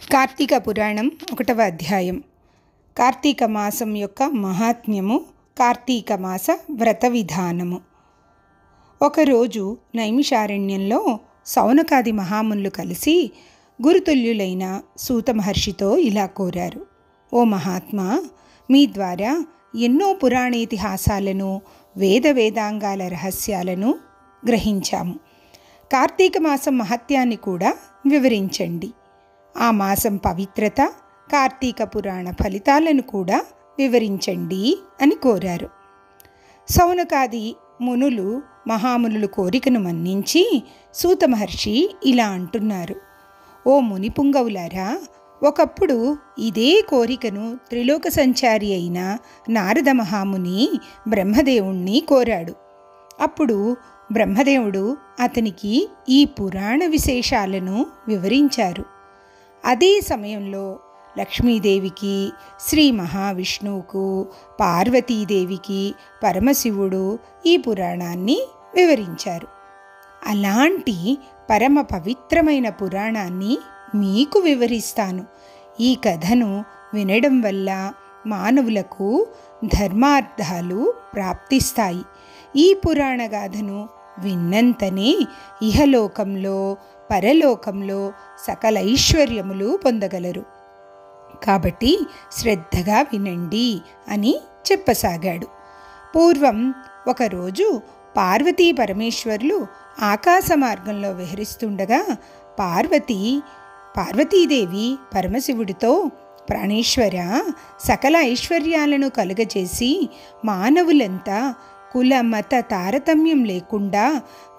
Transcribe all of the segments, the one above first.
కార్తీక పురాణం 1వ అధ్యాయం. కార్తీక మాసం యొక్క మహాత్మ్యము, కార్తీక మాస వ్రత విధానము. ఒకరోజు నైమిషారణ్యంలో సౌనకాది మహామునులు కలిసి గురుతుల్యులైన సూత మహర్షితో ఇలా కోరారు: ఓ మహాత్మా, మీ ద్వారా ఎన్నో పురాణేతిహాసాలను, వేదాంగాల రహస్యాలను గ్రహించాము. కార్తీక మాసం మహత్యాన్ని కూడా వివరించండి. ఆ మాసం పవిత్రత, కార్తీక పురాణ ఫలితాలను కూడా వివరించండి అని కోరారు. సౌనకాది మునులు మహామునులు కోరికను మన్నించి సూత మహర్షి ఇలా అంటున్నారు: ఓ ముని పుంగవులారా, ఒకప్పుడు ఇదే కోరికను త్రిలోక సంచారి అయిన నారద మహాముని బ్రహ్మదేవుణ్ణి కోరాడు. అప్పుడు బ్రహ్మదేవుడు అతనికి ఈ పురాణ విశేషాలను వివరించారు. అదే సమయంలో లక్ష్మీదేవికి, శ్రీ మహావిష్ణువుకు, పార్వతీదేవికి పరమశివుడు ఈ పురాణాన్ని వివరించారు. అలాంటి పరమ పవిత్రమైన పురాణాన్ని మీకు వివరిస్తాను. ఈ కథను వినడం వల్ల మానవులకు ధర్మార్థాలు ప్రాప్తిస్తాయి. ఈ పురాణ గాథను విన్నంతనే ఇహలోకంలో, పరలోకంలో సకల ఐశ్వర్యములు పొందగలరు. కాబట్టి శ్రద్ధగా వినండి అని చెప్పసాగాడు. పూర్వం ఒకరోజు పార్వతీ పరమేశ్వరులు ఆకాశ మార్గంలో విహరిస్తుండగా పార్వతీదేవి పరమశివుడితో, ప్రాణేశ్వర, సకల ఐశ్వర్యాలను కలుగజేసి మానవులంతా కుల మత తారతమ్యం లేకుండా,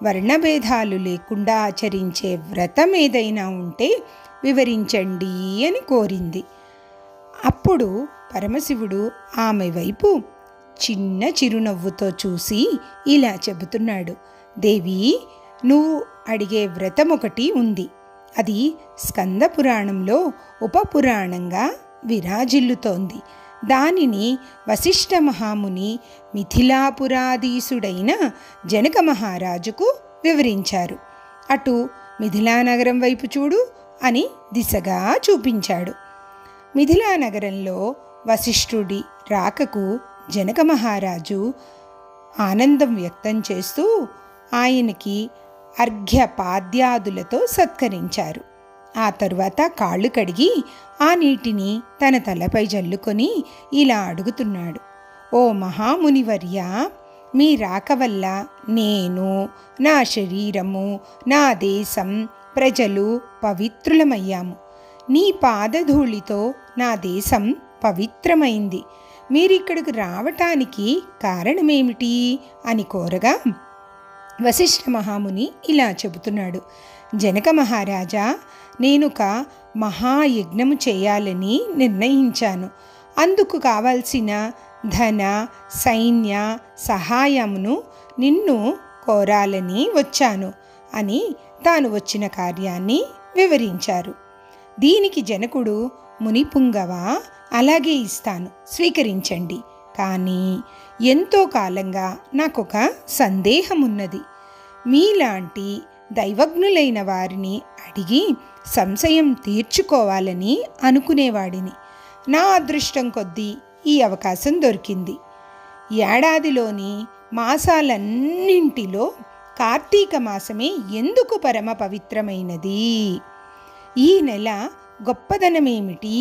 వర్ణభేదాలు లేకుండా ఆచరించే వ్రతం ఏదైనా ఉంటే వివరించండి అని కోరింది. అప్పుడు పరమశివుడు ఆమె వైపు చిన్న చిరునవ్వుతో చూసి ఇలా చెబుతున్నాడు: దేవి, నువ్వు అడిగే వ్రతం ఒకటి ఉంది. అది స్కంద పురాణంలో ఉపపురాణంగా విరాజిల్లుతోంది. దానిని వశిష్ఠ మహాముని మిథిలాపురాధీసుడైన జనక మహారాజుకు వివరించారు. అటు మిథిలానగరం వైపు చూడు అని దిశగా చూపించాడు. మిథిలానగరంలో వశిష్ఠుడి రాకకు జనక మహారాజు ఆనందం వ్యక్తం చేస్తూ ఆయనకి అర్ఘ్యపాద్యాదులతో సత్కరించారు. ఆ తరువాత కాళ్ళు కడిగి ఆ నీటిని తన తలపై జల్లుకొని ఇలా అడుగుతున్నాడు: ఓ మహామునివర్య, మీ రాక వల్ల నేను, నా శరీరము, నా దేశం, ప్రజలు పవిత్రులమయ్యాము. నీ పాదధూళితో నా దేశం పవిత్రమైంది. మీరిక్కడికి రావటానికి కారణమేమిటి అని కోరగా వశిష్ఠ మహాముని ఇలా చెబుతున్నాడు: జనక మహారాజా, నేనొక మహాయజ్ఞము చేయాలని నిర్ణయించాను. అందుకు కావలసిన ధన, సైన్య సహాయమును నిన్ను కోరాలని వచ్చాను అని తాను వచ్చిన కార్యాన్ని వివరించారు. దీనికి జనకుడు: మునిపుంగవ, అలాగే ఇస్తాను, స్వీకరించండి. కానీ ఎంతో కాలంగా నాకొక సందేహం ఉన్నది. మీలాంటి దైవజ్ఞులైన వారిని అడిగి సంశయం తీర్చుకోవాలని అనుకునేవాడిని. నా అదృష్టం కొద్దీ ఈ అవకాశం దొరికింది. ఏడాదిలోని మాసాలన్నింటిలో కార్తీక మాసమే ఎందుకు పరమ పవిత్రమైనది? ఈ నెల గొప్పదనమేమిటి?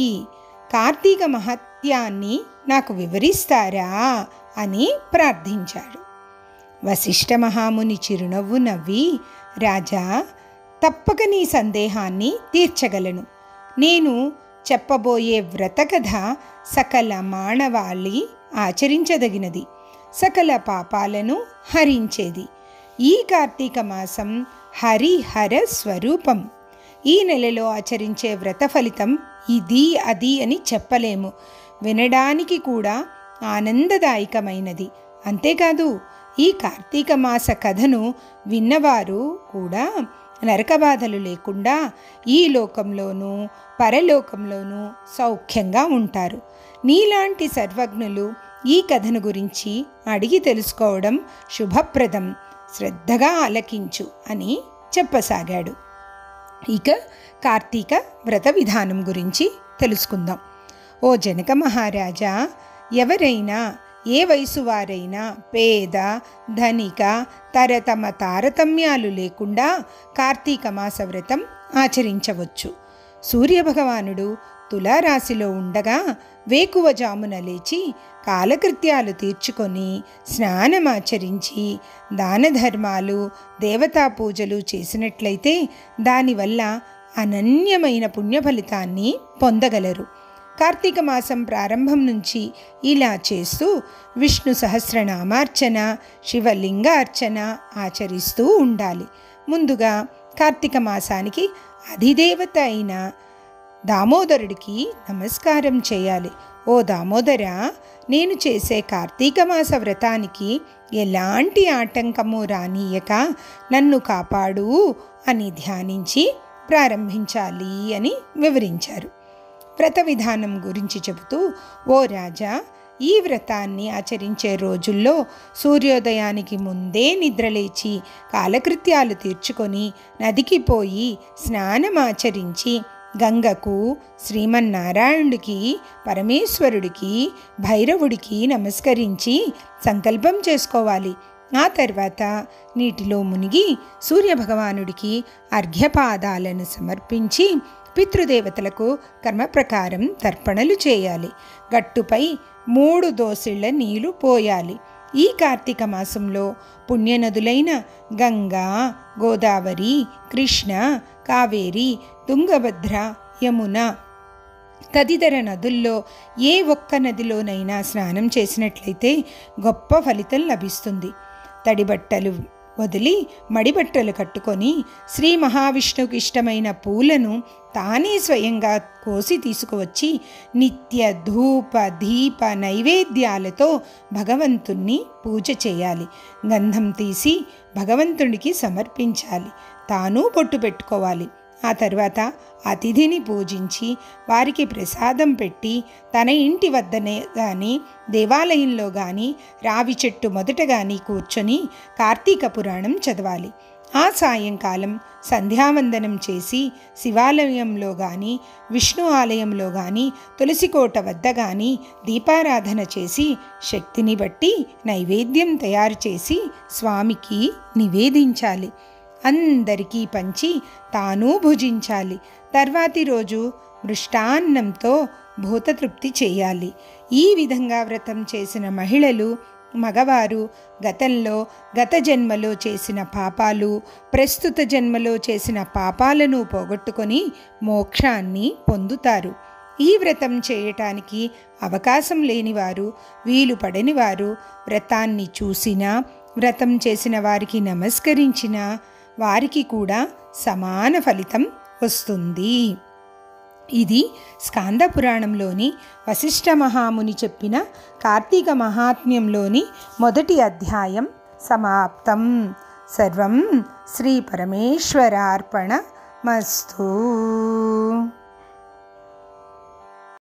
కార్తీక మహత్యాన్ని నాకు వివరిస్తారా అని ప్రార్థించాడు. వశిష్ఠ మహాముని చిరునవ్వు నవ్వి, రాజా, తప్పక నీ సందేహాన్ని తీర్చగలను. నేను చెప్పబోయే వ్రతకథ సకల మానవాళి ఆచరించదగినది, సకల పాపాలను హరించేది. ఈ కార్తీక మాసం హరిహర స్వరూపం. ఈ నెలలో ఆచరించే వ్రత ఫలితం ఇది అది అని చెప్పలేము. వినడానికి కూడా ఆనందదాయకమైనది. అంతేకాదు, ఈ కార్తీక మాస కథను విన్నవారు కూడా నరకబాధలు లేకుండా ఈ లోకంలోనూ పరలోకంలోనూ సౌఖ్యంగా ఉంటారు. నీలాంటి సర్వజ్ఞులు ఈ కథను గురించి అడిగి తెలుసుకోవడం శుభప్రదం. శ్రద్ధగా ఆలకించు అని చెప్పసాగాడు. ఇక కార్తీక వ్రత విధానం గురించి తెలుసుకుందాం. ఓ జనక మహారాజా, ఎవరైనా ఏ వయసు వారైనా పేద ధనిక తమ తారతమ్యాలు లేకుండా కార్తీక మాస వ్రతం ఆచరించవచ్చు. సూర్యభగవానుడు తులారాశిలో ఉండగా వేకువజామున లేచి కాలకృత్యాలు తీర్చుకొని స్నానమాచరించి దాన ధర్మాలు దేవతా పూజలు చేసినట్లయితే దానివల్ల అనన్యమైన పుణ్యఫలితాన్ని పొందగలరు. కార్తీక మాసం ప్రారంభం నుంచి ఇలా చేస్తూ విష్ణు సహస్రనామార్చన, శివలింగార్చన ఆచరిస్తూ ఉండాలి. ముందుగా కార్తీక మాసానికి అధిదేవత అయిన దామోదరుడికి నమస్కారం చేయాలి. ఓ దామోదర, నేను చేసే కార్తీక మాస వ్రతానికి ఎలాంటి ఆటంకము రానీయక నన్ను కాపాడు అని ధ్యానించి ప్రారంభించాలి అని వివరించారు. వ్రత విధానం గురించి చెబుతూ, ఓ రాజా, ఈ వ్రతాన్ని ఆచరించే రోజుల్లో సూర్యోదయానికి ముందే నిద్రలేచి కాలకృత్యాలు తీర్చుకొని నదికి పోయి స్నానమాచరించి గంగకు, శ్రీమన్నారాయణుడికి, పరమేశ్వరుడికి, భైరవుడికి నమస్కరించి సంకల్పం చేసుకోవాలి. ఆ తర్వాత నీటిలో మునిగి సూర్యభగవానుడికి అర్ఘ్యపాదాలను సమర్పించి పితృదేవతలకు కర్మ ప్రకారం తర్పణలు చేయాలి. గట్టుపై 3 దోసిళ్ల నీళ్లు పోయాలి. ఈ కార్తీక మాసంలో పుణ్యనదులైన గంగా, గోదావరి, కృష్ణ, కావేరి, తుంగభద్ర, యమున తదితర నదుల్లో ఏ ఒక్క నదిలోనైనా స్నానం చేసినట్లయితే గొప్ప ఫలితం లభిస్తుంది. తడిబట్టలు వదిలి మడిబట్టలు కట్టుకొని శ్రీ మహావిష్ణువుకి ఇష్టమైన పూలను తానే స్వయంగా కోసి తీసుకువచ్చి నిత్య ధూప దీప నైవేద్యాలతో భగవంతుణ్ణి పూజ చేయాలి. గంధం తీసి భగవంతుడికి సమర్పించాలి. తాను బొట్టు పెట్టుకోవాలి. ఆ తర్వాత అతిథిని పూజించి వారికి ప్రసాదం పెట్టి తన ఇంటి వద్దనే కానీ దేవాలయంలో కానీ రావి చెట్టు మొదట కానీ కూర్చొని కార్తీక పురాణం చదవాలి. ఆ సాయంకాలం సంధ్యావందనం చేసి శివాలయంలో కానీ విష్ణు ఆలయంలో కానీ తులసికోట వద్ద కానీ దీపారాధన చేసి శక్తిని బట్టి నైవేద్యం తయారు చేసి స్వామికి నివేదించాలి. అందరికీ పంచి తాను భుజించాలి. తర్వాతి రోజు మృష్టాన్నంతో భూతతృప్తి చేయాలి. ఈ విధంగా వ్రతం చేసిన మహిళలు, మగవారు గత జన్మలో చేసిన పాపాలు, ప్రస్తుత జన్మలో చేసిన పాపాలను పోగొట్టుకొని మోక్షాన్ని పొందుతారు. ఈ వ్రతం చేయటానికి అవకాశం లేనివారు, వీలు పడనివారు వ్రతాన్ని చూసినా, వ్రతం చేసిన వారికి నమస్కరించినా వారికి కూడా సమాన ఫలితం వస్తుంది. ఇది స్కాంద పురాణంలోని వశిష్ఠ మహాముని చెప్పిన కార్తీక మహాత్మ్యంలోని మొదటి అధ్యాయం సమాప్తం. సర్వం శ్రీ పరమేశ్వరార్పణమస్తు.